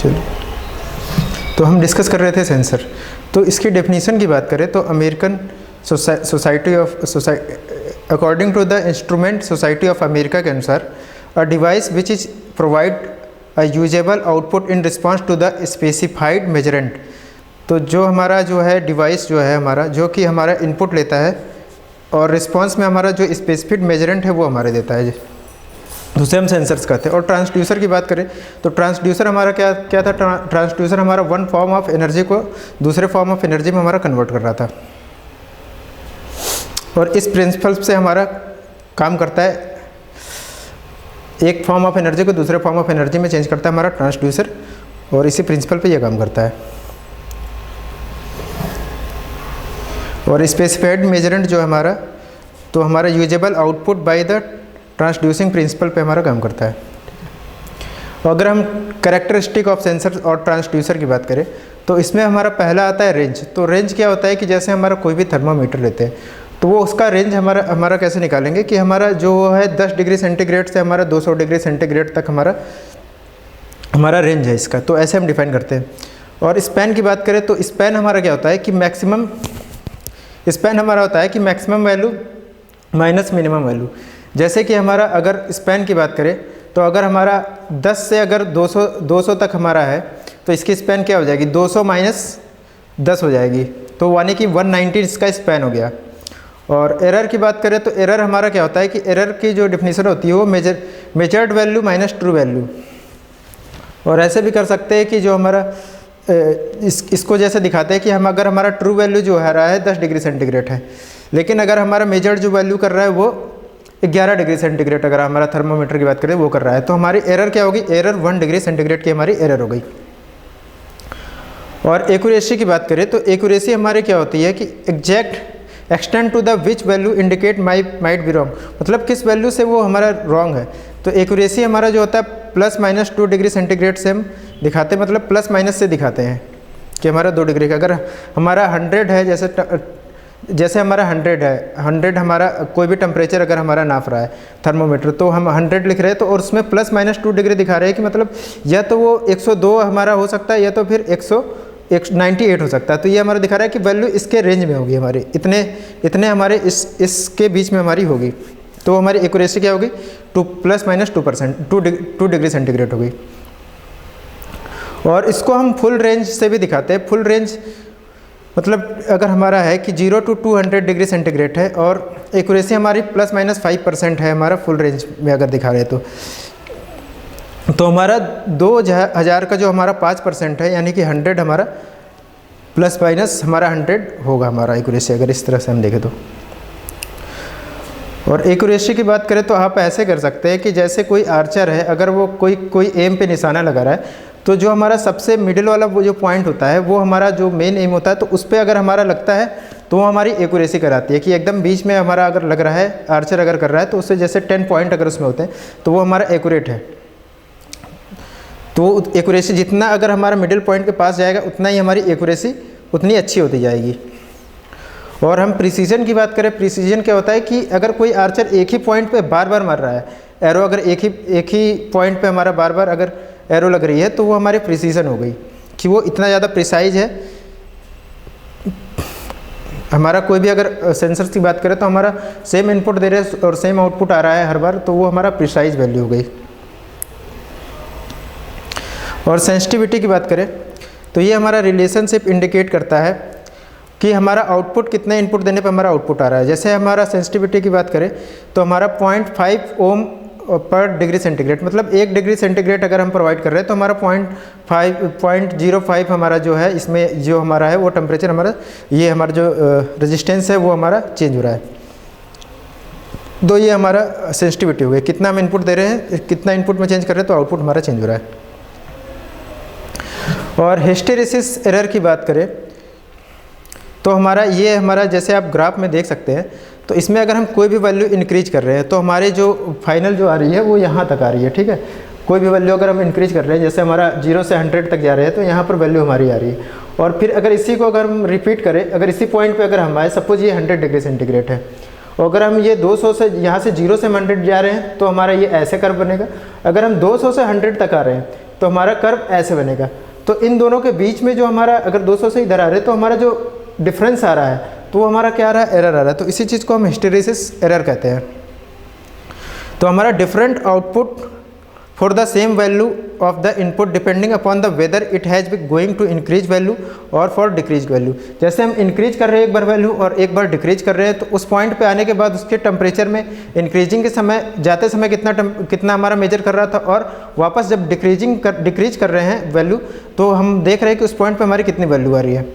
चलिए, तो हम डिस्कस कर रहे थे सेंसर। तो इसकी डेफिनेशन की बात करें तो American society according to the instrument society of America के अनुसार a device which is provide a usable output in response to the specified measurand. तो जो हमारा जो है डिवाइस जो है हमारा जो कि हमारा इनपुट लेता है और रिस्पॉन्स में हमारा जो स्पेसिफिक मेजरेंट है वो हमारे देता है, उसे हम सेंसर्स कहते हैं। और ट्रांसड्यूसर की बात करें तो ट्रांसड्यूसर हमारा क्या था, ट्रांसड्यूसर हमारा वन फॉर्म ऑफ एनर्जी को दूसरे फॉर्म ऑफ एनर्जी में हमारा कन्वर्ट कर रहा था, और इस प्रिंसिपल से हमारा काम करता है, एक फॉर्म ऑफ एनर्जी को दूसरे फॉर्म ऑफ एनर्जी में चेंज करता है हमारा ट्रांसड्यूसर, और इसी प्रिंसिपल पे ये काम करता है। और स्पेसिफाइड मेजरेंट जो हमारा तो हमारा usable output by the transducing principle पे हमारा काम करता है। और अगर हम कैरेक्टरिस्टिक ऑफ सेंसर और ट्रांसड्यूसर की बात करें तो इसमें हमारा पहला आता है रेंज। तो रेंज क्या होता है कि जैसे हमारा कोई भी थर्मामीटर लेते हैं तो वो उसका रेंज हमारा कैसे निकालेंगे कि हमारा जो है 10 डिग्री सेंटीग्रेड से हमारा 200 डिग्री सेंटीग्रेड तक हमारा रेंज है इसका, तो ऐसे हम डिफाइन करते हैं। और स्पैन की बात करें तो स्पैन हमारा क्या होता है कि मैक्सिमम स्पैन हमारा होता है कि maximum value minus minimum value. जैसे कि हमारा अगर स्पैन की बात करें तो अगर हमारा 10 से अगर 200 तक हमारा है तो इसकी स्पैन क्या हो जाएगी, 200 माइनस 10 हो जाएगी, तो यानी कि 190 इसका स्पैन हो गया। और एरर की बात करें तो एरर हमारा क्या होता है कि एरर की जो डिफिनीशन होती है वो measured value minus true value. और ऐसे भी कर सकते हैं कि जो हमारा इसको जैसे दिखाते हैं कि हम अगर हमारा ट्रू वैल्यू जो है रहा है 10 डिग्री सेंटीग्रेड है, लेकिन अगर हमारा मेजर्ड जो वैल्यू कर रहा है वो 11 डिग्री सेंटीग्रेड अगर हमारा थर्मोमीटर की बात करें वो कर रहा है, तो हमारी एरर क्या होगी, एरर 1 डिग्री सेंटीग्रेड की हमारी एरर हो गई। और एक्यूरेसी की बात करें तो एक्यूरेसी हमारी क्या होती है कि exact extend to the which value indicate might be wrong, मतलब किस वैल्यू से वो हमारा रॉन्ग है। तो एक्यूरेसी हमारा जो होता है प्लस माइनस 2 डिग्री सेंटीग्रेड से हम दिखाते हैं, मतलब प्लस माइनस से दिखाते हैं कि हमारा 2 डिग्री का अगर हमारा 100 है, जैसे हमारा 100 है, 100 हमारा कोई भी टेम्परेचर अगर हमारा नाप रहा है थर्मोमीटर तो हम 100 लिख रहे हैं, तो और उसमें प्लस माइनस 2 डिग्री दिखा रहे हैं कि मतलब या तो वो 102 हमारा हो सकता है या तो फिर 198 हो सकता है। तो ये हमारा दिखा रहा है कि वैल्यू इसके रेंज में होगी, हमारी इतने हमारे इसके बीच में हमारी होगी, तो हमारी एक्यूरेसी क्या होगी प्लस माइनस 2 डिग्री सेंटीग्रेड होगी। और इसको हम फुल रेंज से भी दिखाते हैं। फुल रेंज मतलब अगर हमारा है कि 0 to 200 डिग्री सेंटीग्रेड है और एक्यूरेसी हमारी प्लस माइनस 5% है हमारा फुल रेंज में अगर दिखा रहे हैं तो हमारा 2000 का जो हमारा 5% है यानी कि 100 हमारा प्लस माइनस हमारा 100 होगा हमारा एक्यूरेसी, अगर इस तरह से हम देखें तो। और एक्यूरेसी की बात करें तो आप ऐसे कर सकते हैं कि जैसे कोई आर्चर है, अगर वो कोई एम पे निशाना लगा रहा है तो जो हमारा सबसे मिडिल वाला वो जो पॉइंट होता है वो हमारा जो मेन एम होता है, तो उस पर अगर हमारा लगता है तो वो हमारी एक्यूरेसी कराती है कि एकदम बीच में हमारा अगर लग रहा है, आर्चर अगर कर रहा है तो उससे जैसे 10 पॉइंट अगर उसमें होते हैं तो वो हमारा एक्यूरेट है। तो एक्यूरेसी जितना अगर हमारा मिडिल पॉइंट के पास जाएगा उतना ही हमारी एक्यूरेसी उतनी अच्छी होती जाएगी। और हम प्रिसीजन की बात करें, प्रिसीजन क्या होता है कि अगर कोई आर्चर एक ही पॉइंट पे बार बार मार रहा है, एरो अगर एक ही पॉइंट पे हमारा बार बार अगर एरो लग रही है तो वो हमारी प्रिसीजन हो गई कि वो इतना ज़्यादा प्रिसाइज है। हमारा कोई भी अगर सेंसर्स की बात करें तो हमारा सेम इनपुट दे रहे हैं और सेम आउटपुट आ रहा है हर बार, तो वो हमारा प्रिसाइज वैल्यू हो गई। और सेंसिटिविटी की बात करें तो ये हमारा रिलेशनशिप इंडिकेट करता है कि हमारा आउटपुट कितने इनपुट देने पर हमारा आउटपुट आ रहा है। जैसे हमारा सेंसिटिविटी की बात करें तो हमारा 0.5 ओम पर डिग्री सेंटीग्रेड, मतलब 1 डिग्री सेंटीग्रेड अगर हम प्रोवाइड कर रहे हैं तो हमारा 0.05 हमारा जो है इसमें जो हमारा है वो टेम्परेचर हमारा ये हमारा जो रेजिस्टेंस है वो हमारा चेंज हो रहा है। तो ये हमारा सेंसिटिविटी हो गई, कितना हम इनपुट दे रहे हैं, कितना इनपुट में चेंज कर रहे हैं तो आउटपुट हमारा चेंज हो रहा है। और हिस्टेरिसिस एरर की बात करें तो ये हमारा जैसे आप ग्राफ में देख सकते हैं, तो इसमें अगर हम कोई भी वैल्यू इंक्रीज कर रहे हैं तो हमारे जो फाइनल जो आ रही है वो यहाँ तक आ रही है, ठीक है। कोई भी वैल्यू अगर हम इंक्रीज कर रहे हैं, जैसे हमारा 0 से 100 तक जा रहे हैं तो यहाँ पर वैल्यू हमारी आ रही है। और फिर अगर इसी को अगर हम रिपीट करें, अगर इसी पॉइंट पे अगर हम आए, सपोज ये 100 डिग्री सेंटीग्रेड है और अगर हम ये 200 से यहाँ से 0 से 100 जा रहे हैं तो हमारा ये ऐसे कर्व बनेगा। अगर हम 200 से 100 तक आ रहे हैं तो हमारा कर्व ऐसे बनेगा। तो इन दोनों के बीच में जो हमारा अगर 200 से इधर आ रहे हैं तो हमारा जो डिफरेंस आ रहा है तो वो हमारा क्या आ रहा है, एरर आ रहा है। तो इसी चीज़ को हम हिस्टेरेसिस एरर कहते हैं। तो हमारा different output for the same value of the input depending upon the whether it has be going to increase value और फॉर डिक्रीज वैल्यू। जैसे हम इंक्रीज कर रहे हैं एक बार वैल्यू और एक बार डिक्रीज कर रहे हैं, तो उस पॉइंट पे आने के बाद उसके टेम्परेचर में इंक्रीजिंग के समय जाते समय कितना हमारा मेजर कर रहा था, और वापस जब डिक्रीज कर रहे हैं वैल्यू तो हम देख रहे हैं कि उस पॉइंट पर हमारी कितनी वैल्यू आ रही है।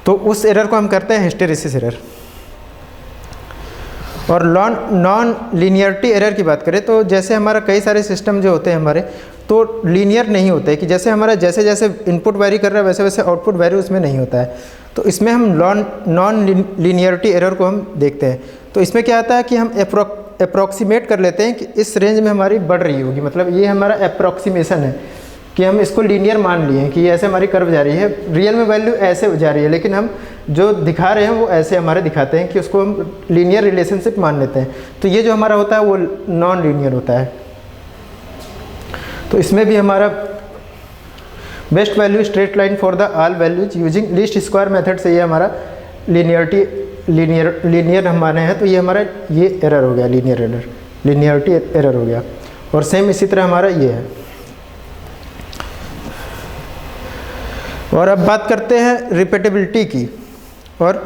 तो उस एरर को हम करते हैं हिस्टेरेसिस एरर। और नॉन लीनियरिटी एरर की बात करें तो जैसे हमारा कई सारे सिस्टम जो होते हैं हमारे तो लीनियर नहीं होते, कि जैसे हमारा जैसे जैसे इनपुट वैरी कर रहा है वैसे वैसे आउटपुट वैरी उसमें नहीं होता है। तो इसमें हम नॉन लीनियरिटी एरर को हम देखते हैं। तो इसमें क्या आता है कि हम अप्रॉक्सीमेट कर लेते हैं कि इस रेंज में हमारी बढ़ रही होगी, मतलब ये हमारा अप्रॉक्सीमेशन है कि हम इसको लीनियर मान लिए कि ऐसे हमारी कर्व जा रही है, रियल में वैल्यू ऐसे जा रही है, लेकिन हम जो दिखा रहे हैं वो ऐसे हमारे दिखाते हैं कि उसको हम लीनियर रिलेशनशिप मान लेते हैं। तो ये जो हमारा होता है वो नॉन लीनियर होता है। तो इसमें भी हमारा best value straight line for the all values using least square method से ये हमारा लीनियर हम माने हैं। तो ये हमारा ये एरर हो गया, लीनियरिटी एरर हो गया। और सेम इसी तरह हमारा ये है। और अब बात करते हैं रिपीटेबिलिटी की और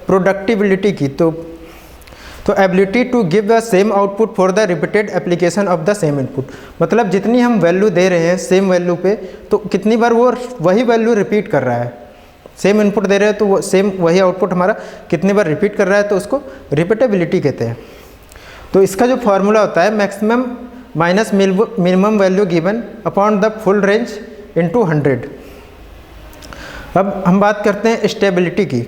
प्रोडक्टिबिलिटी की। तो ability to give the same output for the repeated application of the same input, मतलब जितनी हम वैल्यू दे रहे हैं सेम वैल्यू पे तो कितनी बार वो वही वैल्यू रिपीट कर रहा है। सेम इनपुट दे रहे हैं तो वो सेम वही आउटपुट हमारा कितनी बार रिपीट कर रहा है, तो उसको रिपीटेबिलिटी कहते हैं। तो इसका जो फार्मूला होता है maximum minus minimum value given upon the full range into 100। अब हम बात करते हैं स्टेबिलिटी की।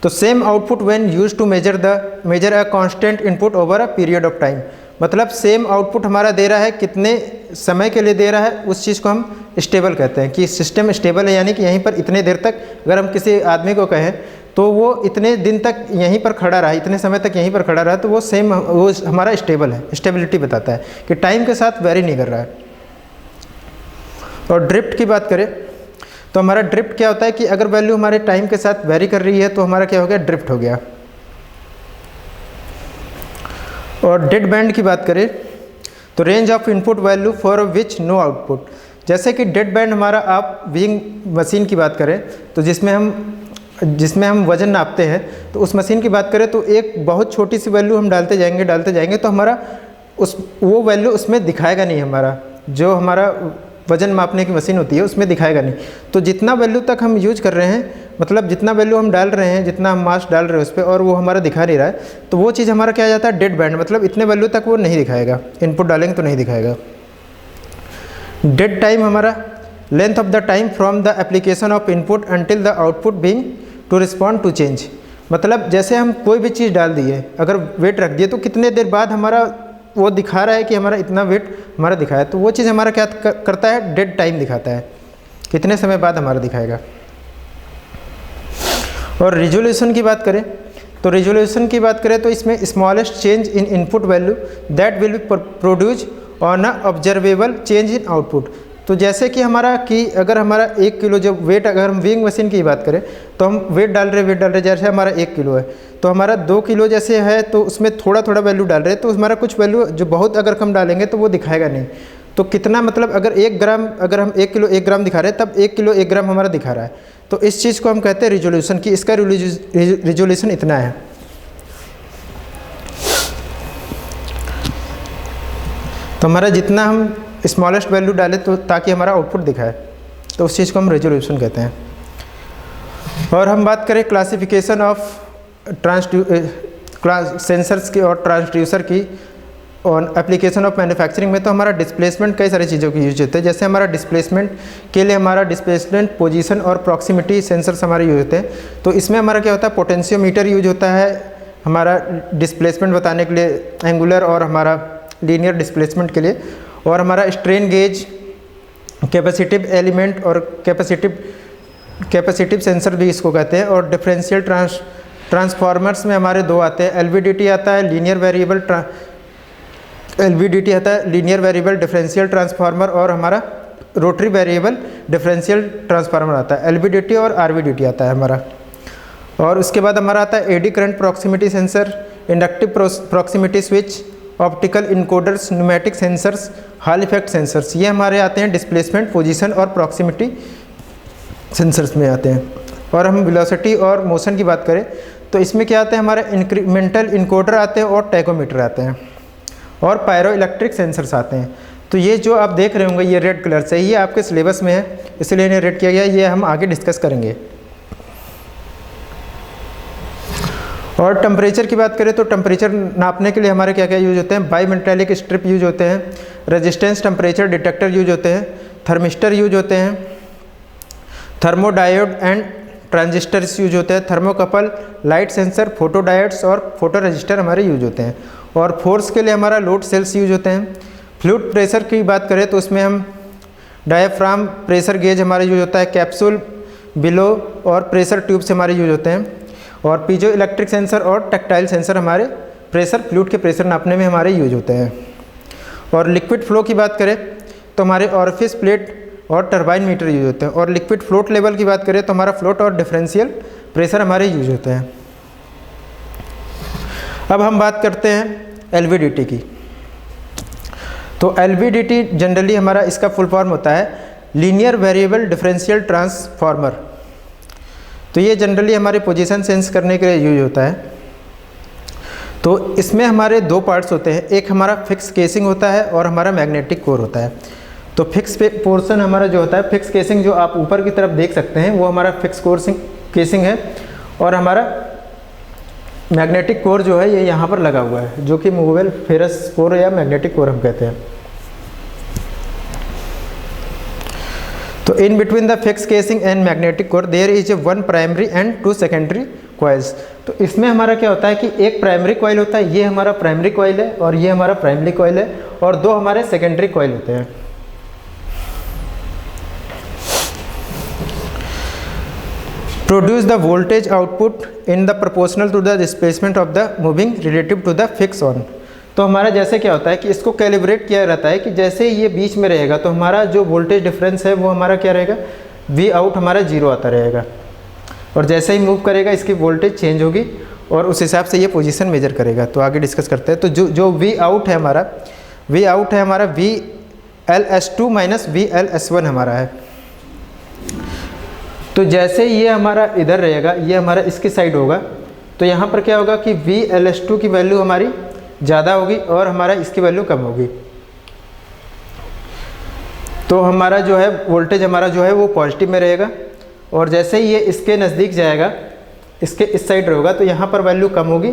तो same output when use to measure a constant input over a period of time, मतलब सेम आउटपुट हमारा दे रहा है कितने समय के लिए दे रहा है, उस चीज़ को हम स्टेबल कहते हैं कि सिस्टम स्टेबल है। यानी कि यहीं पर इतने देर तक अगर हम किसी आदमी को कहें तो वो इतने दिन तक यहीं पर खड़ा रहा, इतने समय तक यहीं पर खड़ा रहा, तो वो हमारा स्टेबल है। स्टेबिलिटी बताता है कि टाइम के साथ वेरी नहीं कर रहा है। और ड्रिफ्ट की बात करें तो हमारा ड्रिफ्ट क्या होता है कि अगर वैल्यू हमारे टाइम के साथ वेरी कर रही है तो हमारा क्या हो गया, ड्रिफ्ट हो गया। और डेड बैंड की बात करें तो range of input value for which no output, जैसे कि डेड बैंड हमारा आप व्हीइंग मशीन की बात करें तो जिसमें हम वज़न नापते हैं, तो उस मशीन की बात करें तो एक बहुत छोटी सी वैल्यू हम डालते जाएंगे तो हमारा वो वैल्यू उसमें दिखाएगा नहीं, हमारा जो हमारा वज़न मापने की मशीन होती है उसमें दिखाएगा नहीं। तो जितना वैल्यू तक हम यूज कर रहे हैं, मतलब जितना वैल्यू हम डाल रहे हैं, जितना हम मास डाल रहे हैं उस पर, और वो हमारा दिखा नहीं रहा है, तो वो चीज़ हमारा क्या आ जाता है, डेड बैंड, मतलब इतने वैल्यू तक वो नहीं दिखाएगा, इनपुट डालेंगे तो नहीं दिखाएगा। डेड टाइम हमारा length of the time from the application of input until the output being to respond to change, मतलब जैसे हम कोई भी चीज़ डाल दिए, अगर वेट रख दिए तो कितने देर बाद हमारा वो दिखा रहा है कि हमारा इतना वेट हमारा दिखाया, तो वो चीज़ हमारा क्या करता है, डेड टाइम दिखाता है, कितने समय बाद हमारा दिखाएगा। और रिजोल्यूशन की बात करें तो इसमें smallest change in input value that will be produce on a observable change in output. तो जैसे कि अगर हमारा 1 किलो जो वेट, अगर हम व्हीइंग मशीन की बात करें तो हम वेट डाल रहे जैसे हमारा 1 किलो है तो हमारा 2 किलो जैसे है तो उसमें थोड़ा थोड़ा वैल्यू डाल रहे हैं, तो हमारा कुछ वैल्यू जो बहुत अगर कम डालेंगे तो वो दिखाएगा नहीं। तो कितना, मतलब अगर 1 ग्राम, अगर हम 1 किलो 1 ग्राम दिखा रहे हैं तब 1 किलो 1 ग्राम हमारा दिखा रहा है, तो इस चीज़ को हम कहते हैं रिजोल्यूशन, कि इसका रिजोल्यूशन इतना है। तो हमारा जितना हम स्मॉलेस्ट वैल्यू डालें तो ताकि हमारा आउटपुट दिखाए, तो उस चीज़ को हम रेजोल्यूशन कहते हैं। और हम बात करें क्लासिफिकेशन ऑफ सेंसर्स की और ट्रांसड्यूसर की और एप्लीकेशन ऑफ मैन्युफैक्चरिंग में, तो हमारा डिस्प्लेसमेंट कई सारी चीज़ों की यूज होते हैं। जैसे हमारा डिस्प्लेसमेंट के लिए हमारा डिस्प्लेसमेंट पोजीशन और प्रॉक्सिमिटी सेंसर्स हमारे यूज होते हैं। तो इसमें हमारा क्या होता है, पोटेंशियोमीटर यूज होता है हमारा डिस्प्लेसमेंट बताने के लिए, एंगुलर और हमारा लीनियर डिस्प्लेसमेंट के लिए, और हमारा स्ट्रेन गेज, कैपेसिटिव एलिमेंट और कैपेसिटिव सेंसर भी इसको कहते हैं। और डिफरेंशियल ट्रांसफार्मर्स में हमारे 2 आते हैं, एलवीडीटी आता है, लीनियर वेरिएबल डिफरेंशियल ट्रांसफार्मर, और हमारा रोटरी वेरिएबल डिफरेंशियल ट्रांसफार्मर आता है, LVDT और RVDT आता है हमारा। और उसके बाद हमारा आता है AD current proximity sensor, inductive proximity switch, optical encoders, pneumatic sensors, hall effect sensors, ये हमारे आते हैं डिस्प्लेसमेंट, पोजीशन और प्रॉक्सिमिटी सेंसर्स में आते हैं। और हम वेलोसिटी और मोशन की बात करें तो इसमें क्या आते हैं हमारे इंक्रीमेंटल इनकोडर आते हैं और टैकोमीटर आते हैं और पायरो इलेक्ट्रिक सेंसर्स आते हैं। तो ये जो आप देख रहे होंगे ये रेड कलर से, ये आपके सिलेबस में है इसलिए इन्हें रेड किया गया, ये हम आगे डिस्कस करेंगे। और टेम्परेचर की बात करें तो टेम्परेचर नापने के लिए हमारे क्या क्या यूज होते हैं, बाईमेटालिक स्ट्रिप यूज होते हैं, रेजिस्टेंस टेम्परेचर डिटेक्टर यूज होते हैं, थर्मिस्टर यूज होते हैं, थर्मोडायोड एंड ट्रांजिस्टर्स यूज होते हैं, thermocouple, light sensor, photo diodes और फोटो रजिस्टर हमारे यूज होते हैं। और फोर्स के लिए हमारा लोड सेल्स यूज होते हैं। फ्लूइड प्रेशर की बात करें तो उसमें हम डायफ्राम प्रेशर गेज हमारा यूज होता है, कैप्सूल, बिलो और प्रेशर ट्यूब से हमारे यूज होते हैं। और पीजो इलेक्ट्रिक सेंसर और टैक्टाइल सेंसर हमारे प्रेशर, फ्लूइड के प्रेशर नापने में हमारे यूज होते हैं। और लिक्विड फ्लो की बात करें तो हमारे ऑरिफिस प्लेट और टरबाइन मीटर यूज होते हैं। और लिक्विड फ्लोट लेवल की बात करें तो हमारा फ्लोट और डिफरेंशियल प्रेशर हमारे यूज होते हैं। अब हम बात करते हैं LVDT की। तो LVDT जनरली हमारा इसका फुल फॉर्म होता है लीनियर वेरिएबल डिफरेंशियल ट्रांसफार्मर। तो ये जनरली हमारे पोजीशन सेंस करने के लिए यूज होता है। तो इसमें हमारे दो पार्ट्स होते हैं, एक हमारा फिक्स केसिंग होता है और हमारा मैग्नेटिक कोर होता है। तो फिक्स पोर्शन हमारा जो होता है, फिक्स केसिंग जो आप ऊपर की तरफ देख सकते हैं वो हमारा फिक्स केसिंग है। और हमारा मैग्नेटिक कोर जो है ये यहाँ पर लगा हुआ है, जो कि मूवेबल फेरस कोर या मैग्नेटिक कोर हम कहते हैं। तो in between the fix casing and magnetic core there is a 1 primary and 2 secondary coils. तो इसमें हमारा क्या होता है कि एक प्राइमरी कॉइल होता है, ये हमारा प्राइमरी कॉइल है और ये हमारा प्राइमरी कॉइल है, और दो हमारे सेकेंडरी कॉइल होते हैं। Produce the voltage output in the proportional to the displacement of the moving relative to the fix on. तो हमारा जैसे क्या होता है कि इसको कैलिब्रेट किया रहता है कि जैसे ये बीच में रहेगा तो हमारा जो वोल्टेज डिफरेंस है वो हमारा क्या रहेगा, V आउट हमारा 0 आता रहेगा। और जैसे ही मूव करेगा इसकी वोल्टेज चेंज होगी और उस हिसाब से ये पोजीशन मेजर करेगा। तो आगे डिस्कस करते हैं। तो जो V आउट है हमारा, VLS2 माइनस VLS1 हमारा है। तो जैसे ये हमारा इधर रहेगा, ये हमारा इसकी साइड होगा, तो यहाँ पर क्या होगा कि VLS2 की वैल्यू हमारी ज़्यादा होगी और हमारा इसकी वैल्यू कम होगी। तो हमारा जो है वोल्टेज हमारा जो है वो पॉजिटिव में रहेगा। और जैसे ही ये इसके नज़दीक जाएगा, इसके इस साइड रहेगा, तो यहाँ पर वैल्यू कम होगी,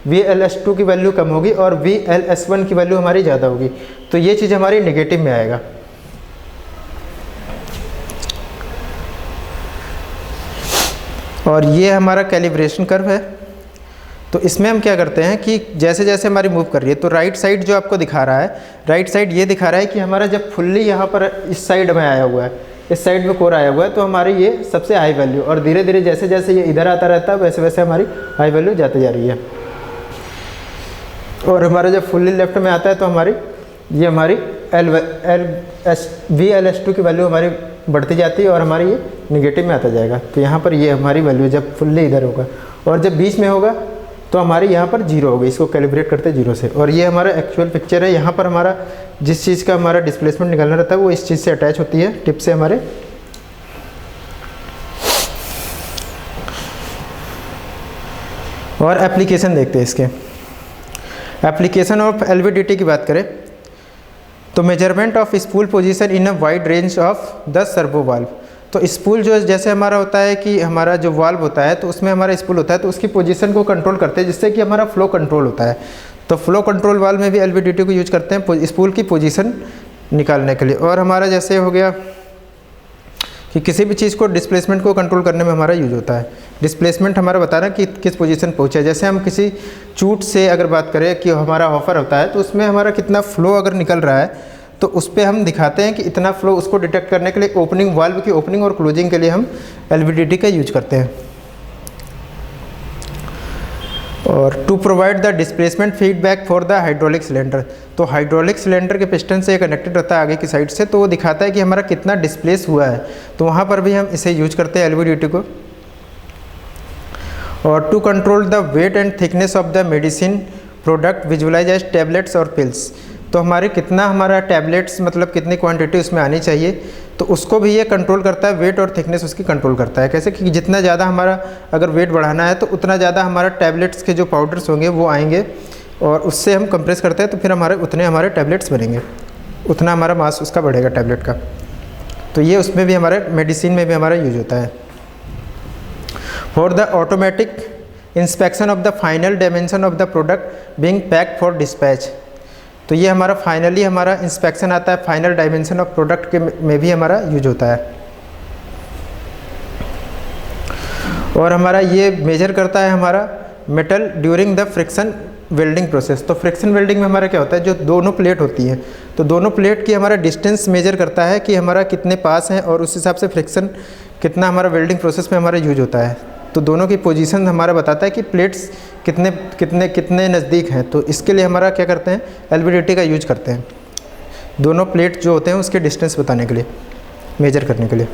VLS2 की वैल्यू कम होगी और VLS1 की वैल्यू हमारी ज़्यादा होगी। तो ये चीज़ हमारी नेगेटिव में आएगा। और ये हमारा कैलिब्रेशन कर्व है। तो इसमें हम क्या करते हैं कि जैसे जैसे हमारी मूव कर रही है, तो राइट साइड जो आपको दिखा रहा है, राइट साइड ये दिखा रहा है कि हमारा जब फुल्ली यहाँ पर इस साइड में आया हुआ है, इस साइड में कोर आया हुआ है, तो हमारी ये सबसे हाई वैल्यू, और धीरे धीरे जैसे जैसे ये इधर आता रहता है वैसे वैसे हमारी हाई वैल्यू जाती जा रही है। और हमारा जब फुल्ली लेफ्ट में आता है तो हमारी ये हमारी VLS2 की वैल्यू हमारी बढ़ती जाती है और हमारी ये निगेटिव में आता जाएगा। तो यहाँ पर ये हमारी वैल्यू जब फुल्ली इधर होगा, और जब बीच में होगा तो हमारी यहाँ पर 0 होगी। इसको कैलिब्रेट करते हैं 0 से। और ये हमारा एक्चुअल पिक्चर है। यहाँ पर हमारा जिस चीज़ का हमारा डिस्प्लेसमेंट निकलना रहता है वो इस चीज़ से अटैच होती है, टिप से हमारे। और एप्लीकेशन देखते हैं इसके। एप्लीकेशन ऑफ LVDT की बात करें तो measurement of spool position in a wide range of the servo valve. तो स्पूल जो जैसे हमारा होता है कि हमारा जो वाल्व होता है तो उसमें हमारा स्पूल होता है, तो उसकी पोजीशन को कंट्रोल करते हैं जिससे कि हमारा फ्लो कंट्रोल होता है। तो फ्लो कंट्रोल वाल्व में भी LVDT को यूज करते हैं स्पूल की पोजीशन निकालने के लिए। और हमारा जैसे हो गया कि किसी भी चीज़ को डिस्प्लेसमेंट को कंट्रोल करने में हमारा यूज होता है। डिस्प्लेसमेंट हमारा बता रहा है कि किस पोजीशन पहुँचा है। जैसे हम किसी चूट से अगर बात करें कि हमारा ऑफर होता है तो उसमें हमारा कितना फ्लो अगर निकल रहा है तो उस पर हम दिखाते हैं कि इतना फ्लो, उसको डिटेक्ट करने के लिए ओपनिंग, वाल्व की ओपनिंग और क्लोजिंग के लिए हम LVDT का यूज करते हैं। और to provide the displacement feedback for the hydraulic cylinder, तो हाइड्रोलिक सिलेंडर के पिस्टन से कनेक्टेड रहता है आगे की साइड से, तो वो दिखाता है कि हमारा कितना डिस्प्लेस हुआ है, तो वहाँ पर भी हम इसे यूज करते हैं एलवीडीटी को। और to control the weight and thickness of the medicine product visualize as tablets और पिल्स, तो हमारे कितना हमारा टैबलेट्स मतलब कितनी क्वांटिटी उसमें आनी चाहिए, तो उसको भी ये कंट्रोल करता है, वेट और थिकनेस उसकी कंट्रोल करता है। कैसे कि जितना ज़्यादा हमारा अगर वेट बढ़ाना है तो उतना ज़्यादा हमारा टैबलेट्स के जो पाउडर्स होंगे वो आएंगे और उससे हम कंप्रेस करते हैं तो फिर उतने हमारे टैबलेट्स बनेंगे, उतना हमारा मास उसका बढ़ेगा टैबलेट का। तो ये उसमें भी हमारे मेडिसिन में भी हमारा यूज होता है। For the automatic inspection of the final dimension of the product being packed for dispatch, तो ये हमारा फाइनली हमारा इंस्पेक्शन आता है, फाइनल डायमेंशन ऑफ प्रोडक्ट के में भी हमारा यूज होता है। और हमारा ये मेजर करता है हमारा metal during the friction welding process, तो फ्रिक्शन वेल्डिंग में हमारा क्या होता है, जो दोनों प्लेट होती हैं तो दोनों प्लेट की हमारा डिस्टेंस मेजर करता है कि हमारा कितने पास हैं और उस हिसाब से फ्रिक्शन कितना हमारा वेल्डिंग प्रोसेस में हमारा यूज होता है। तो दोनों की पोजीशन हमारा बताता है कि प्लेट्स कितने कितने कितने नज़दीक हैं, तो इसके लिए हमारा क्या करते हैं, एलवीडीटी का यूज करते हैं, दोनों प्लेट जो होते हैं उसके डिस्टेंस बताने के लिए, मेजर करने के लिए।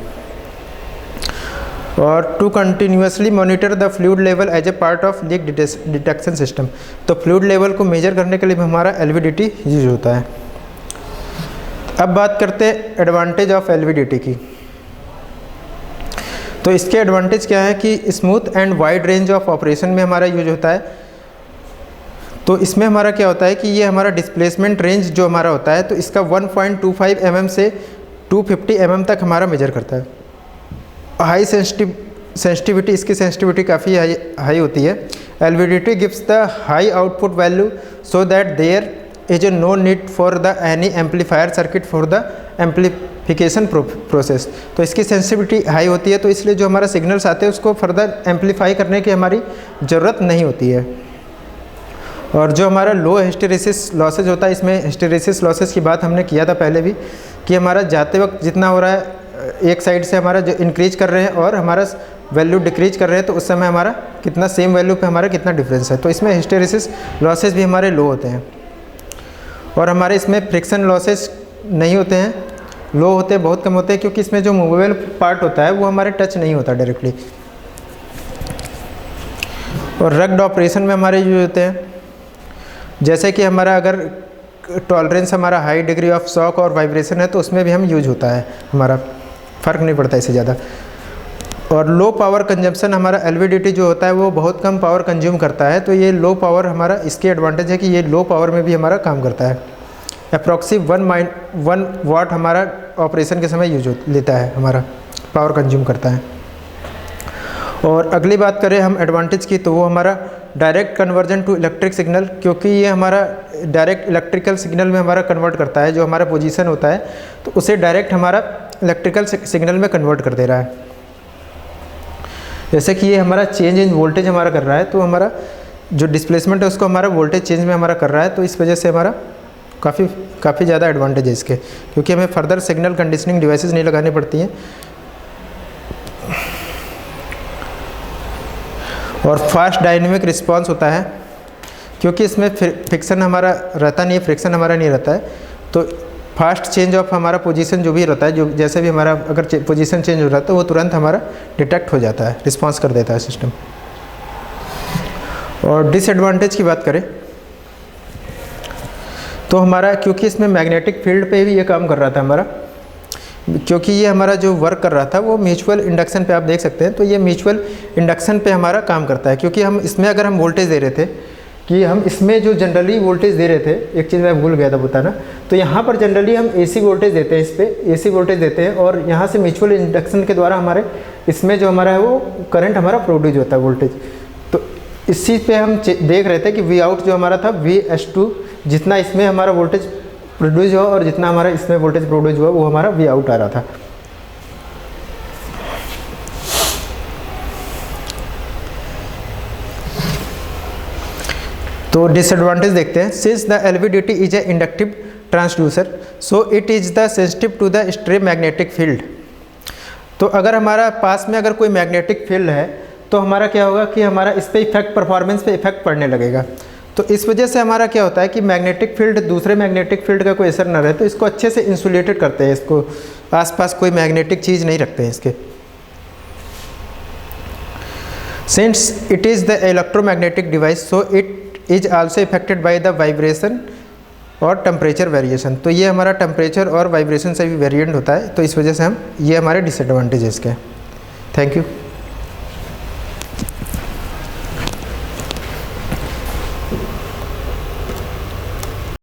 और to continuously monitor the fluid level as a part of leak detection system, तो फ्लूइड लेवल को मेजर करने के लिए भी हमारा एलवीडीटी यूज होता है। अब बात करते हैं एडवांटेज ऑफ एलवीडीटी की, तो इसके एडवांटेज क्या है कि smooth and wide range of operation में हमारा यूज होता है। तो इसमें हमारा क्या होता है कि ये हमारा डिस्प्लेसमेंट रेंज जो हमारा होता है तो इसका 1.25 mm से 250 mm तक हमारा मेजर करता है। हाई सेंसिटिविटी, इसकी सेंसिटिविटी काफ़ी हाई होती है। LVDT gives the high output value so that there is a no need for the any amplifier circuit for the amplification process, तो इसकी सेंसिटिविटी हाई होती है तो इसलिए जो हमारा सिग्नल्स आते हैं उसको फर्दर एम्पलीफाई करने की हमारी ज़रूरत नहीं होती है। और जो हमारा लो हिस्टेरेसिस लॉसेज होता है, इसमें हिस्टेरेसिस लॉसेज की बात हमने किया था पहले भी कि हमारा जाते वक्त जितना हो रहा है एक साइड से हमारा जो इंक्रीज कर रहे हैं और हमारा वैल्यू डिक्रीज कर रहे हैं तो उस समय हमारा कितना सेम वैल्यू पे हमारा कितना डिफरेंस है, तो इसमें हिस्टेरेसिस लॉसेज भी हमारे लो होते हैं। और हमारे इसमें फ्रिक्शन लॉसेज नहीं होते हैं, लो होते हैं, बहुत कम होते हैं, क्योंकि इसमें जो मूवेबल पार्ट होता है वो हमारे टच नहीं होता डायरेक्टली। और रग्ड ऑपरेशन में हमारे यूज होते हैं, जैसे कि हमारा अगर टॉलरेंस हमारा हाई डिग्री ऑफ शॉक और वाइब्रेशन है तो उसमें भी हम यूज होता है, हमारा फ़र्क नहीं पड़ता इससे ज़्यादा। और लो पावर कंजम्पशन, हमारा एलवीडीटी जो होता है वो बहुत कम पावर कंज्यूम करता है, तो ये लो पावर हमारा इसकी एडवांटेज है कि ये लो पावर में भी हमारा काम करता है। अप्रॉक्सिम 1 वाट हमारा ऑपरेशन के समय यूज लेता है, हमारा पावर कंज्यूम करता है। और अगली बात करें हम एडवांटेज की, तो वो हमारा direct conversion to electric signal, क्योंकि ये हमारा डायरेक्ट इलेक्ट्रिकल सिग्नल में हमारा कन्वर्ट करता है, जो हमारा पोजीशन होता है तो उसे डायरेक्ट हमारा इलेक्ट्रिकल सिग्नल में कन्वर्ट कर दे रहा है। जैसे कि ये हमारा चेंज इन वोल्टेज हमारा कर रहा है, तो हमारा जो डिस्प्लेसमेंट है उसको हमारा वोल्टेज चेंज में हमारा कर रहा है, तो इस वजह से हमारा काफ़ी ज़्यादा एडवांटेज है इसके, क्योंकि हमें फर्दर सिग्नल कंडीशनिंग डिवाइसेस नहीं लगानी पड़ती हैं। और फास्ट डायनेमिक रिस्पांस होता है, क्योंकि इसमें फ्रिक्शन हमारा रहता नहीं है, फ्रिक्शन हमारा नहीं रहता है, तो फास्ट चेंज ऑफ हमारा पोजीशन जो भी रहता है, जो जैसे भी हमारा अगर पोजीशन चेंज हो रहा है तो वो तुरंत हमारा डिटेक्ट हो जाता है, रिस्पांस कर देता है सिस्टम। और डिसएडवांटेज की बात करें तो हमारा, क्योंकि इसमें मैग्नेटिक फील्ड पे भी ये काम कर रहा था हमारा, क्योंकि ये हमारा जो वर्क कर रहा था वो म्यूचुअल इंडक्शन पे आप देख सकते हैं, तो ये म्यूचुअल इंडक्शन पे हमारा काम करता है। क्योंकि हम इसमें अगर हम वोल्टेज दे रहे थे कि हम इसमें जो जनरली वोल्टेज दे रहे थे, एक चीज़ मैं भूल गया था बताना, तो यहाँ पर जनरली हम एसी वोल्टेज देते हैं, इस पर एसी वोल्टेज देते हैं और यहाँ से म्यूचुअल इंडक्शन के द्वारा हमारे इसमें जो हमारा है वो करंट हमारा प्रोड्यूस होता है वोल्टेज। तो इस चीज़ पे हम देख रहे थे कि वी आउट जो हमारा था VS2, जितना इसमें हमारा वोल्टेज प्रोड्यूस हुआ और जितना हमारा इसमें वोल्टेज प्रोड्यूस हुआ वो हमारा वी आउट आ रहा था। तो डिसएडवांटेज देखते हैं। Since the LVDT is a inductive transducer so it is the sensitive to the stray magnetic field. तो अगर हमारा पास में अगर कोई मैग्नेटिक फील्ड है तो हमारा क्या होगा कि हमारा इस पे इफेक्ट, परफॉर्मेंस पे इफेक्ट पड़ने लगेगा। तो इस वजह से हमारा क्या होता है कि मैग्नेटिक फील्ड, दूसरे मैग्नेटिक फील्ड का कोई असर ना रहे, तो इसको अच्छे से इंसुलेटेड करते हैं, इसको आसपास कोई मैग्नेटिक चीज़ नहीं रखते हैं इसके। Since it is the electromagnetic device, so it is also affected by the vibration और टेम्परेचर वेरिएशन। तो ये हमारा टेम्परेचर और वाइब्रेशन से भी वेरिएंट होता है, तो इस वजह से हम, ये हमारे डिसएडवांटेज है इसके। Thank you.